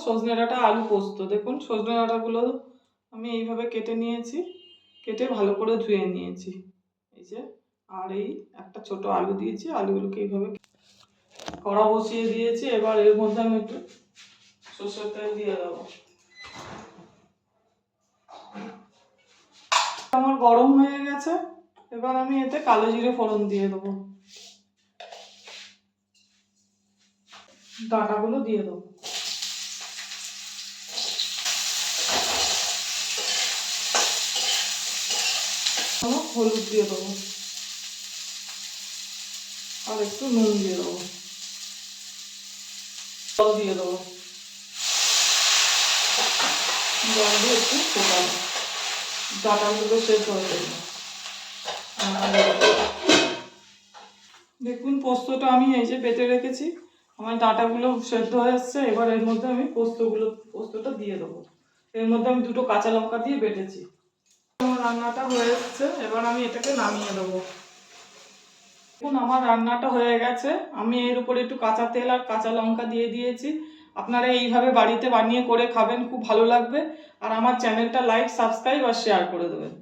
সজনে ডাঁটা আলু পোস্ত। দেখুন সজনে ডাঁটাগুলো আমি এইভাবে কেটে নিয়েছি, কেটে ভালো করে ধুয়ে নিয়েছি। এই যে, আর এই একটা ছোট আলু দিয়েছি, আলুগুলোকে এইভাবে কড়া বসিয়ে দিয়েছি। এবার এর মধ্যে আমি একটু সরষের তেল দিয়ে দেবো। আমার গরম হয়ে গেছে, এবার আমি এতে কালো জিরে ফোড়ন দিয়ে দেবো, ডাঁটাগুলো দিয়ে দেবো, হলুদ দিয়ে দেবো, আর একটু নুন দিয়ে দেবো, জল দিয়ে দেবো, জল দিয়ে একটু ফোটাবো, ডাঁটাগুলো সেদ্ধ হয়ে যাবে। দেখুন পোস্তটা আমি এই যে বেটে রেখেছি, আমার ডাঁটাগুলো সেদ্ধ হয়ে এসছে। এবার এর মধ্যে আমি পোস্তটা দিয়ে দেবো। এর মধ্যে আমি দুটো কাঁচা লঙ্কা দিয়ে বেটেছি। আমার রান্নাটা হয়ে এসছে, এবার আমি এটাকে নামিয়ে দেবো। দেখুন আমার রান্নাটা হয়ে গেছে। আমি এর উপরে একটু কাঁচা তেল আর কাঁচা লঙ্কা দিয়ে দিয়েছি। আপনারা এইভাবে বাড়িতে বানিয়ে করে খাবেন, খুব ভালো লাগবে। আর আমার চ্যানেলটা লাইক, সাবস্ক্রাইব আর শেয়ার করে দেবেন।